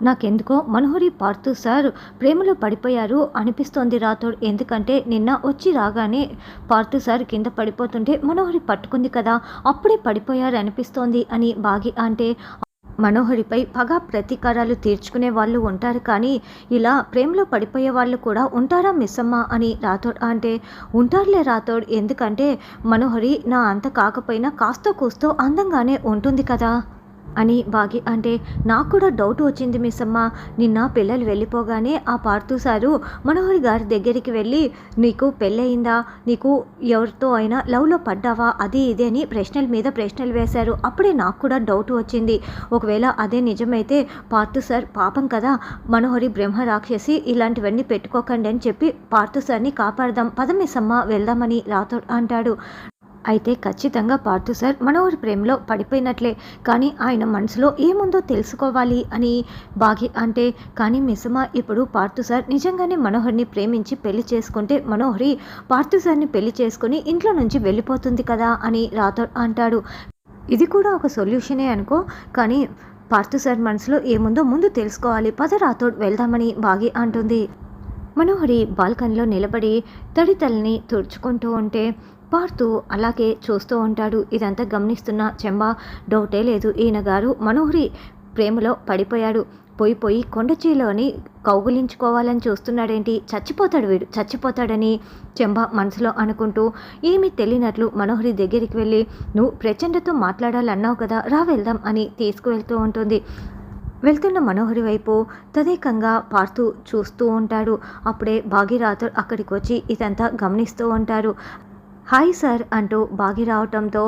నాకెందుకో మనోహరి పార్థు సార్ ప్రేమలో పడిపోయారు అనిపిస్తోంది రాథోడ్. ఎందుకంటే నిన్న వచ్చి రాగానే పార్థు సార్ కింద పడిపోతుంటే మనోహరి పట్టుకుంది కదా, అప్పుడే పడిపోయారు అనిపిస్తోంది అని బాగి అంటే, మనోహరిపై పగ ప్రతీకారాలు తీర్చుకునే వాళ్ళు ఉంటారు, కానీ ఇలా ప్రేమలో పడిపోయే వాళ్ళు కూడా ఉంటారా మిస్సమ్మ అని రాథోడ్ అంటే, ఉంటారులే రాథోడ్, ఎందుకంటే మనోహరి నా అంత కాకపోయినా కాస్తో కూస్తో అందంగానే ఉంటుంది కదా అని బాగి అంటే, నాకు కూడా డౌట్ వచ్చింది మిస్సమ్మ. నిన్న పిల్లలు వెళ్ళిపోగానే ఆ పార్థు సారు మనోహరి గారి దగ్గరికి వెళ్ళి, నీకు పెళ్ళయిందా, నీకు ఎవరితో అయినా లవ్లో పడ్డావా, అది ఇదే అని ప్రశ్నల మీద ప్రశ్నలు వేశారు. అప్పుడే నాకు కూడా డౌట్ వచ్చింది. ఒకవేళ అదే నిజమైతే పార్థు సార్ పాపం కదా, మనోహరి బ్రహ్మ రాక్షసి, ఇలాంటివన్నీ పెట్టుకోకండి అని చెప్పి పార్థు సార్ని కాపాడదాం, పద మిస్సమ్మ వెళ్దామని రాథోడ్ అంటాడు. అయితే ఖచ్చితంగా పార్థు సార్ మనోహరి ప్రేమలో పడిపోయినట్లే, కానీ ఆయన మనసులో ఏముందో తెలుసుకోవాలి అని బాగి అంటే, కానీ మిస్సమ్మ ఇప్పుడు పార్థు సార్ నిజంగానే మనోహరిని ప్రేమించి పెళ్లి చేసుకుంటే మనోహరి పార్థు సార్ని పెళ్లి చేసుకుని ఇంట్లో నుంచి వెళ్ళిపోతుంది కదా అని రాథోడ్ అంటాడు. ఇది కూడా ఒక సొల్యూషనే అనుకో, కానీ పార్థు సార్ మనసులో ఏముందో ముందు తెలుసుకోవాలి, పద రాథోడ్ వెళ్దామని బాగి అంటుంది. మనోహరి బాల్కనీలో నిలబడి తడితల్ని తుడుచుకుంటూ ఉంటే పార్థు అలాగే చూస్తూ ఉంటాడు. ఇదంతా గమనిస్తున్న చెంబా, డౌటే లేదు, ఈయన గారు మనోహరి ప్రేమలో పడిపోయాడు, పోయి కొండచీలోని కౌగులించుకోవాలని చూస్తున్నాడేంటి, చచ్చిపోతాడు వీడు, చచ్చిపోతాడని చెంబా మనసులో అనుకుంటూ ఏమీ తెలియనట్లు మనోహరి దగ్గరికి వెళ్ళి, నువ్వు ప్రచండతో మాట్లాడాలన్నావు కదా, రా వెళ్దాం అని తీసుకువెళ్తూ ఉంటుంది. వెళ్తున్న మనోహరి వైపు తదేకంగా పార్థు చూస్తూ ఉంటాడు. అప్పుడే భాగీరథుడు అక్కడికి వచ్చి ఇదంతా గమనిస్తూ ఉంటారు. హాయ్ సార్ అంటూ బాగి రావటంతో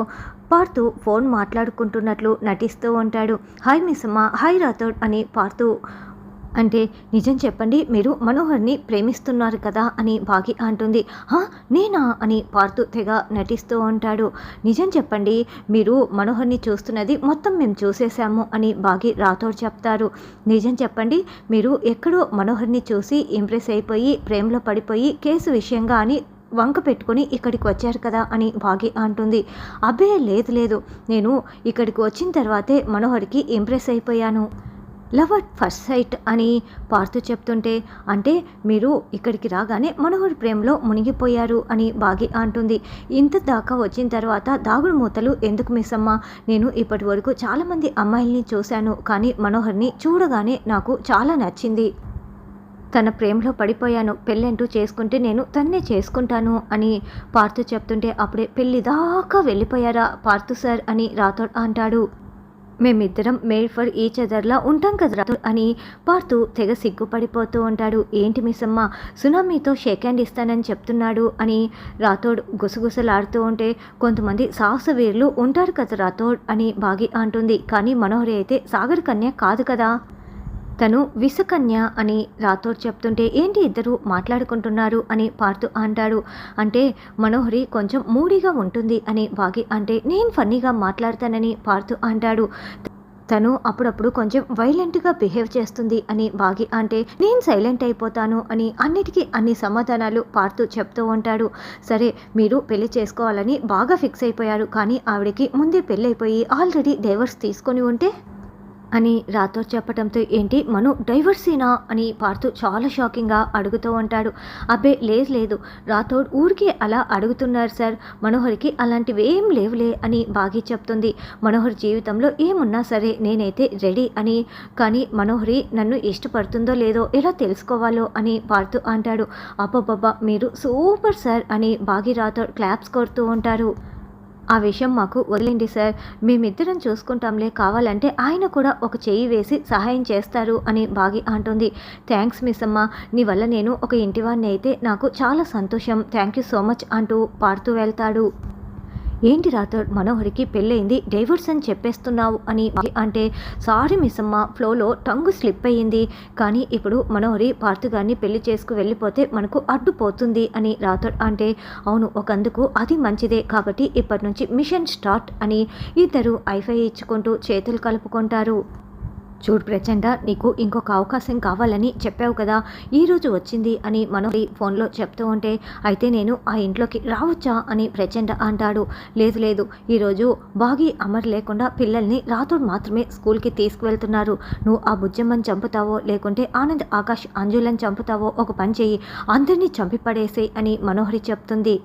పార్థు ఫోన్ మాట్లాడుకుంటున్నట్లు నటిస్తూ ఉంటాడు. హాయ్ మిస్సమ్మ, హాయ్ రాథోడ్ అని పార్థు అంటే, నిజం చెప్పండి, మీరు మనోహర్ని ప్రేమిస్తున్నారు కదా అని బాగి అంటుంది. నేనా అని పార్థు తెగ నటిస్తూ ఉంటాడు. నిజం చెప్పండి, మీరు మనోహర్ని చూస్తున్నది మొత్తం మేము చూసేశాము అని బాగి రాథోడ్ చెప్తారు. నిజం చెప్పండి, మీరు ఎక్కడో మనోహర్ని చూసి ఇంప్రెస్ అయిపోయి ప్రేమలో పడిపోయి కేసు విషయంగా అని వంక పెట్టుకుని ఇక్కడికి వచ్చారు కదా అని బాగి అంటుంది. అబ్బే లేదు, నేను ఇక్కడికి వచ్చిన తర్వాతే మనోహర్కి ఇంప్రెస్ అయిపోయాను, లవ్ అట్ ఫస్ట్ సైట్ అని పార్థు చెప్తుంటే, అంటే మీరు ఇక్కడికి రాగానే మనోహర్ ప్రేమలో మునిగిపోయారు అని బాగి అంటుంది. ఇంత దాకా వచ్చిన తర్వాత దాగుడు మూతలు ఎందుకు మిస్సమ్మ, నేను ఇప్పటి వరకు చాలామంది అమ్మాయిల్ని చూశాను, కానీ మనోహర్ని చూడగానే నాకు చాలా నచ్చింది, తన ప్రేమలో పడిపోయాను, పెళ్ళంటూ చేసుకుంటే నేను తన్నే చేసుకుంటాను అని పార్థు చెప్తుంటే, అప్పుడే పెళ్ళి దాకా వెళ్ళిపోయారా పార్థు సార్ అని రాథోడ్ అంటాడు. మేమిద్దరం మేడ్ ఫర్ ఈచ్ అదర్లా ఉంటాం కదా రాథోడ్ అని పార్థు తెగ సిగ్గుపడిపోతూ ఉంటాడు. ఏంటి మిస్సమ్మ, సునామీతో షేక్ హ్యాండ్ ఇస్తానని చెప్తున్నాడు అని రాథోడ్ గుసగుసలాడుతూ ఉంటే, కొంతమంది సాహసవీరులు ఉంటారు కదా రాథోడ్ అని బాగి అంటుంది. కానీ మనోహరి అయితే సాగర్ కన్య కాదు కదా, తను విషకన్య అని రాథోడ్ చెప్తుంటే, ఏంటి ఇద్దరు మాట్లాడుకుంటున్నారు అని పార్థు అంటాడు. అంటే మనోహరి కొంచెం మూడీగా ఉంటుంది అని బాగి అంటే, నేను ఫన్నీగా మాట్లాడతానని పార్థు అంటాడు. తను అప్పుడప్పుడు కొంచెం వైలెంట్గా బిహేవ్ చేస్తుంది అని బాగి అంటే, నేను సైలెంట్ అయిపోతాను అని అన్నిటికీ అన్ని సమాధానాలు పార్థు చెప్తూ ఉంటాడు. సరే, మీరు పెళ్లి చేసుకోవాలని బాగా ఫిక్స్ అయిపోయారు, కానీ ఆవిడకి ముందే పెళ్ళి అయిపోయి ఆల్రెడీ డైవర్స్ తీసుకొని ఉంటే అని రాథోడ్ చెప్పడంతో, ఏంటి మను డైవర్సీనా అని పార్థు చాలా షాకింగ్గా అడుగుతూ ఉంటాడు. అబ్బే లేదు రాథోడ్ ఊరికే అలా అడుగుతున్నారు సార్, మనోహర్కి అలాంటివి ఏం లేవులే అని బాగి చెప్తుంది. మనోహర్ జీవితంలో ఏమున్నా సరే నేనైతే రెడీ అని, కానీ మనోహరి నన్ను ఇష్టపడుతుందో లేదో ఎలా తెలుసుకోవాలో అని పార్థు అంటాడు. అబ్బబ్బబ్బా, మీరు సూపర్ సార్ అని బాగి రాథోడ్ క్లాప్స్ కొడుతూ ఉంటారు. ఆ విషయం మాకు వదిలేండి సార్, మేమిద్దరం చూసుకుంటాంలే, కావాలంటే ఆయన కూడా ఒక చెయ్యి వేసి సహాయం చేస్తారు అని బాగి అంటుంది. థ్యాంక్స్ మిస్సమ్మ, నీ వల్ల నేను ఒక ఇంటివాడిని అయితే నాకు చాలా సంతోషం, థ్యాంక్ యూ సో మచ్ అంటూ పాడుతూ వెళ్తాడు. ఏంటి రాథోడ్, మనోహరికి పెళ్ళయింది, డైవర్స్ అని చెప్పేస్తున్నావు అని అంటే, సారీ మిస్సమ్మ, ఫ్లోలో టంగు స్లిప్ అయ్యింది, కానీ ఇప్పుడు మనోహరి పార్థు గారిని పెళ్లి చేసుకు వెళ్ళిపోతే మనకు అడ్డుపోతుంది అని రాథోడ్ అంటే, అవును ఒకందుకు అది మంచిదే, కాబట్టి ఇప్పటి నుంచి మిషన్ స్టార్ట్ అని ఇద్దరు ఐఫై ఇచ్చుకుంటూ చేతులు కలుపుకుంటారు. చూడు ప్రచండ, నీకు ఇంకొక అవకాశం కావాలని చెప్పావు కదా, ఈరోజు వచ్చింది అని మనోహరి ఫోన్లో చెప్తూ ఉంటే, అయితే నేను ఆ ఇంట్లోకి రావచ్చా అని ప్రచండ అంటాడు. లేదు లేదు, ఈరోజు బాగి అమర్ లేకుండా పిల్లల్ని రాతోడు మాత్రమే స్కూల్కి తీసుకువెళ్తున్నారు. నువ్వు ఆ బుజ్జమ్మని చంపుతావో లేకుంటే ఆనంద్ ఆకాష్ అంజులని చంపుతావో ఒక పని చెయ్యి, అందరినీ చంపి పడేసేయ్ అని మనోహరి చెప్తుంది.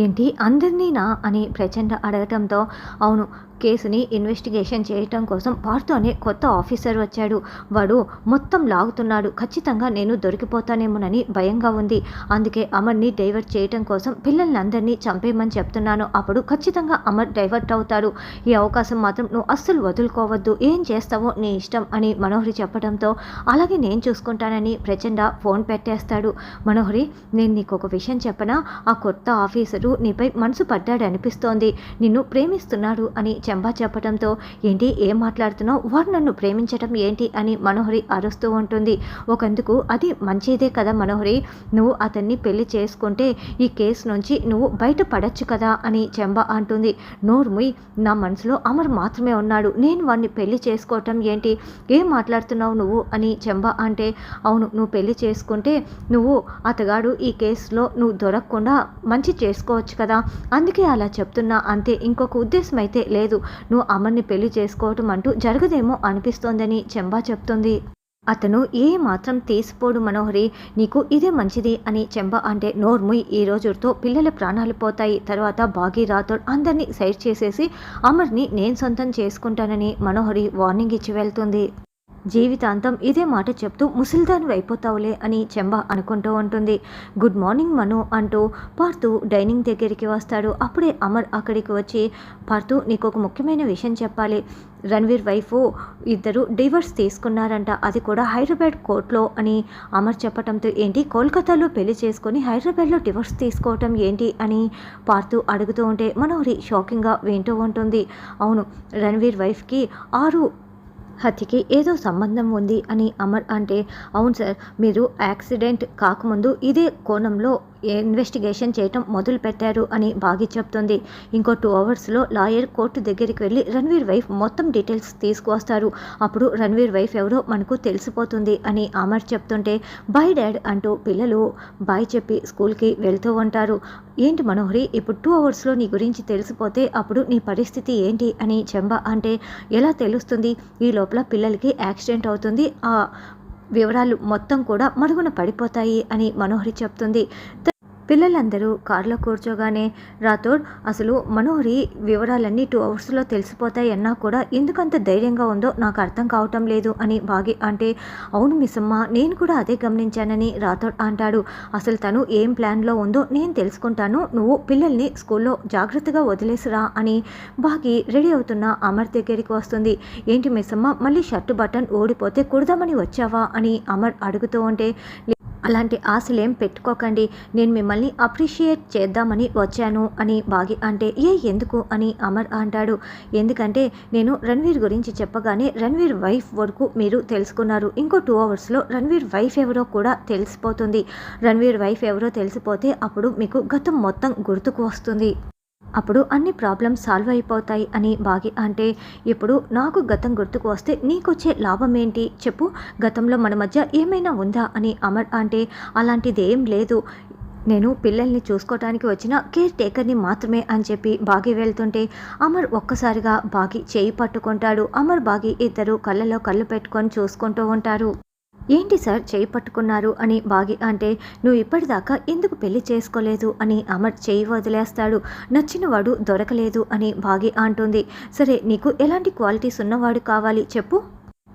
ఏంటి అందరినీనా అని ప్రచండ అడగటంతో, అవును, కేసుని ఇన్వెస్టిగేషన్ చేయటం కోసం పార్థు అనే కొత్త ఆఫీసర్ వచ్చాడు. వాడు మొత్తం లాగుతున్నాడు. ఖచ్చితంగా నేను దొరికిపోతానేమోనని భయంగా ఉంది. అందుకే అమర్ని డైవర్ట్ చేయటం కోసం పిల్లల్ని అందరినీ చంపేయమని చెప్తున్నాను. అప్పుడు ఖచ్చితంగా అమర్ డైవర్ట్ అవుతాడు. ఈ అవకాశం మాత్రం నువ్వు అస్సలు వదులుకోవద్దు. ఏం చేస్తావో నీ ఇష్టం అని మనోహరి చెప్పడంతో, అలాగే నేను చూసుకుంటానని ప్రచండ ఫోన్ పెట్టేస్తాడు. మనోహరి, నేను నీకు ఒక విషయం చెప్పనా? ఆ కొత్త ఆఫీసరు నీపై మనసు పడ్డాడు అనిపిస్తోంది. నిన్ను ప్రేమిస్తున్నాడు అని చెంబా చెప్పడంతో, ఏంటి ఏం మాట్లాడుతున్నావు? వాడు నన్ను ప్రేమించటం ఏంటి అని మనోహరి అరుస్తూ ఉంటుంది. ఒకందుకు అది మంచిదే కదా మనోహరి, నువ్వు అతన్ని పెళ్లి చేసుకుంటే ఈ కేసు నుంచి నువ్వు బయటపడచ్చు కదా అని చెంబా అంటుంది. నోర్ముయ్, నా మనసులో అమర్ మాత్రమే ఉన్నాడు. నేను వాడిని పెళ్లి చేసుకోవటం ఏంటి? ఏం మాట్లాడుతున్నావు నువ్వు అని చెంబా అంటే, అవును, నువ్వు పెళ్లి చేసుకుంటే నువ్వు అతగాడు ఈ కేసులో నువ్వు దొరకకుండా మంచి చేసుకోవచ్చు కదా, అందుకే అలా చెప్తున్నా అంతే, ఇంకొక ఉద్దేశం అయితే లేదు. నువ్వు అమర్ని పెళ్లి చేసుకోవటం అంటూ జరగదేమో అనిపిస్తోందని చెంబా చెప్తుంది. అతను ఏ మాత్రం తీసిపోడు మనోహరి, నీకు ఇదే మంచిది అని చెంబా అంటే, నోర్ముయ్, ఈ రోజుతో పిల్లల ప్రాణాలు పోతాయి. తర్వాత బాగి రాథోడ్ అందరినీ సైడ్ చేసేసి అమర్ని నేను సొంతం చేసుకుంటానని మనోహరి వార్నింగ్ ఇచ్చి వెళ్తుంది. జీవితాంతం ఇదే మాట చెప్తూ ముసల్దాను అయిపోతావులే అని చెంబా అనుకుంటూ ఉంటుంది. గుడ్ మార్నింగ్ మను అంటూ పార్థు డైనింగ్ దగ్గరికి వస్తాడు. అప్పుడే అమర్ అక్కడికి వచ్చి, పార్థు, నీకు ఒక ముఖ్యమైన విషయం చెప్పాలి. రణ్వీర్ వైఫ్ ఇద్దరు డివోర్స్ తీసుకున్నారంట, అది కూడా హైదరాబాద్ కోర్టులో అని అమర్ చెప్పడంతో, ఏంటి కోల్కతాలో పెళ్లి చేసుకొని హైదరాబాద్లో డివోర్స్ తీసుకోవటం ఏంటి అని పార్థు అడుగుతూ ఉంటే మనోహరి షాకింగ్గా వింటూ ఉంటుంది. అవును, రణ్వీర్ వైఫ్కి 6 హత్యకి ఏదో సంబంధం ఉంది అని అమర్ అంటే, అవును సార్, మీరు యాక్సిడెంట్ కాకముందు ఇదే కోణంలో ఇన్వెస్టిగేషన్ చేయటం మొదలు పెట్టారు అని బాగి చెప్తుంది. ఇంకో 2 అవర్స్లో లాయర్ కోర్టు దగ్గరికి వెళ్ళి రణ్వీర్ వైఫ్ మొత్తం డీటెయిల్స్ తీసుకువస్తారు. అప్పుడు రణ్వీర్ వైఫ్ ఎవరో మనకు తెలిసిపోతుంది అని అమర్ చెప్తుంటే, బాయ్ డాడ్ అంటూ పిల్లలు బాయ్ చెప్పి స్కూల్కి వెళ్తూ ఉంటారు. ఏంటి మనోహరి, ఇప్పుడు 2 అవర్స్లో నీ గురించి తెలిసిపోతే అప్పుడు నీ పరిస్థితి ఏంటి అని చెంబా అంటే, ఎలా తెలుస్తుంది? ఈ లోపల పిల్లలకి యాక్సిడెంట్ అవుతుంది, ఆ వివరాలు మొత్తం కూడా మరుగున పడిపోతాయి అని మనోహరి చెప్తుంది. పిల్లలందరూ కారులో కూర్చోగానే రాథోడ్, అసలు మనోహరి వివరాలన్నీ 2 అవర్స్లో తెలిసిపోతాయన్నా కూడా ఎందుకంత ధైర్యంగా ఉందో నాకు అర్థం కావటం లేదు అని బాగి అంటే, అవును మిస్సమ్మ, నేను కూడా అదే గమనించానని రాథోడ్ అంటాడు. అసలు తను ఏం ప్లాన్లో ఉందో నేను తెలుసుకుంటాను, నువ్వు పిల్లల్ని స్కూల్లో జాగ్రత్తగా వదిలేసిరా అని బాగి రెడీ అవుతున్న అమర్ దగ్గరికి వస్తుంది. ఏంటి మిస్సమ్మ, మళ్ళీ షర్టు బటన్ ఊడిపోతే కుడదామని వచ్చావా అని అమర్ అడుగుతూ ఉంటే, అలాంటి ఆశలేం పెట్టుకోకండి, నేను మిమ్మల్ని అప్రిషియేట్ చేద్దామని వచ్చాను అని బాగి అంటే, ఎందుకు అని అమర్ అంటాడు. ఎందుకంటే నేను రణ్వీర్ గురించి చెప్పగానే రణ్వీర్ వైఫ్ వరకు మీరు తెలుసుకున్నారు. ఇంకో 2 అవర్స్లో రణ్వీర్ వైఫ్ ఎవరో కూడా తెలిసిపోతుంది. రణ్వీర్ వైఫ్ ఎవరో తెలిసిపోతే అప్పుడు మీకు గతం మొత్తం గుర్తుకు వస్తుంది. అప్పుడు అన్ని ప్రాబ్లమ్స్ సాల్వ్ అయిపోతాయి అని బాగి అంటే, ఇప్పుడు నాకు గతం గుర్తుకు వస్తే నీకొచ్చే లాభం ఏంటి చెప్పు? గతంలో మన మధ్య ఏమైనా ఉందా అని అమర్ అంటే, అలాంటిదేం లేదు, నేను పిల్లల్ని చూసుకోవటానికి వచ్చిన కేర్ టేకర్ని మాత్రమే అని చెప్పి బాగి వెళ్తుంటే అమర్ ఒక్కసారిగా బాగి చేయి పట్టుకుంటాడు. అమర్ బాగి ఇద్దరు కళ్ళలో కళ్ళు పెట్టుకొని చూసుకుంటూ ఉంటారు. ఏంటి సార్ చేయి పట్టుకున్నారు అని బాగి అంటే, నువ్వు ఇప్పటిదాకా ఎందుకు పెళ్లి చేసుకోలేదు అని అమర్ చేయి వదిలేస్తాడు. నచ్చినవాడు దొరకలేదు అని బాగి అంటుంది. సరే, నీకు ఎలాంటి క్వాలిటీస్ ఉన్నవాడు కావాలి చెప్పు?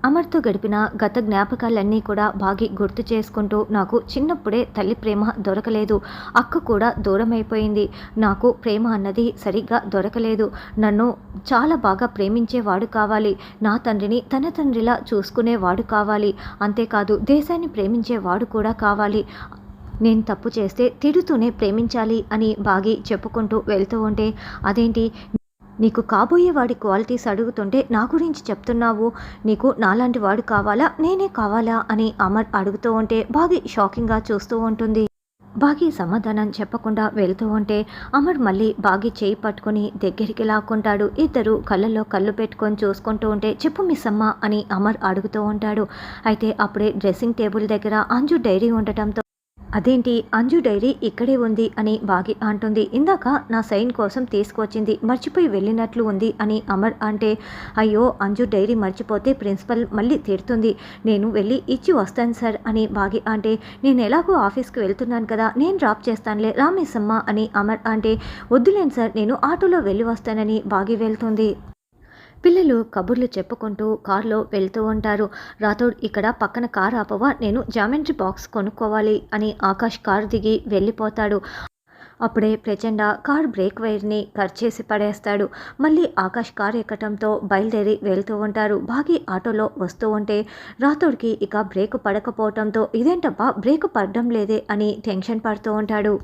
అమర్తో గడిపిన గత జ్ఞాపకాలన్నీ కూడా బాగి గుర్తు చేసుకుంటూ, నాకు చిన్నప్పుడే తల్లి ప్రేమ దొరకలేదు, అక్క కూడా దూరమైపోయింది, నాకు ప్రేమ అన్నది సరిగ్గా దొరకలేదు, నన్ను చాలా బాగా ప్రేమించేవాడు కావాలి, నా తండ్రిని తన తండ్రిలా చూసుకునేవాడు కావాలి, అంతేకాదు దేశాన్ని ప్రేమించేవాడు కూడా కావాలి, నేను తప్పు చేస్తే తిడుతూనే ప్రేమించాలి అని బాగి చెప్పుకుంటూ వెళ్తూ ఉంటే, అదేంటి నీకు కాబోయేవాడి క్వాలిటీస్ అడుగుతుంటే నా గురించి చెప్తున్నావు, నీకు నాలాంటి వాడు కావాలా, నేనే కావాలా అని అమర్ అడుగుతూ ఉంటే బాగి షాకింగ్గా చూస్తూ ఉంటుంది. బాగి సమాధానం చెప్పకుండా వెళ్తూ ఉంటే అమర్ మళ్ళీ బాగి చేయి పట్టుకొని దగ్గరికి లాక్కుంటాడు. ఇద్దరు కళ్ళల్లో కళ్ళు పెట్టుకొని చూసుకుంటూ ఉంటే చెప్పు మిస్ అమ్మ అని అమర్ అడుగుతూ ఉంటాడు. అయితే అప్పుడే డ్రెస్సింగ్ టేబుల్ దగ్గర అంజు డైరీ ఉండటంతో అదేంటి అంజు డైరీ ఇక్కడే ఉంది అని బాగి అంటుంది. ఇందాక నా సైన్ కోసం తీసుకొచ్చింది, మర్చిపోయి వెళ్ళినట్లు ఉంది అని అమర్ అంటే అయ్యో అంజు డైరీ మర్చిపోతే ప్రిన్సిపల్ మళ్ళీ తిడుతుంది, నేను వెళ్ళి ఇచ్చి వస్తాను సార్ అని బాగి అంటే నేను ఎలాగో ఆఫీస్కి వెళ్తున్నాను కదా, నేను డ్రాప్ చేస్తానులే రామేశమ్మ అని అమర్ అంటే వద్దులేను సార్ నేను ఆటోలో వెళ్ళి వస్తానని బాగి వెళ్తుంది. పిల్లలు కబుర్లు చెప్పుకుంటూ కారులో వెళ్తూ ఉంటారు. రాథోడ్ ఇక్కడ పక్కన కార్ ఆపవా, నేను జామెంట్రీ బాక్స్ కొనుక్కోవాలి అని ఆకాష్ కారు దిగి వెళ్ళిపోతాడు. అప్పుడే ప్రచండ కార్ బ్రేక్ వైర్ని కట్ చేసి పడేస్తాడు. మళ్ళీ ఆకాష్ కారు ఎక్కడంతో బయలుదేరి వెళ్తూ ఉంటారు. బాగి ఆటోలో వస్తూ ఉంటే రాథోడ్కి ఇక బ్రేక్ పడకపోవడంతో ఇదేంటబ్బా బ్రేక్ పడడం లేదే అని టెన్షన్ పడుతూ ఉంటాడు.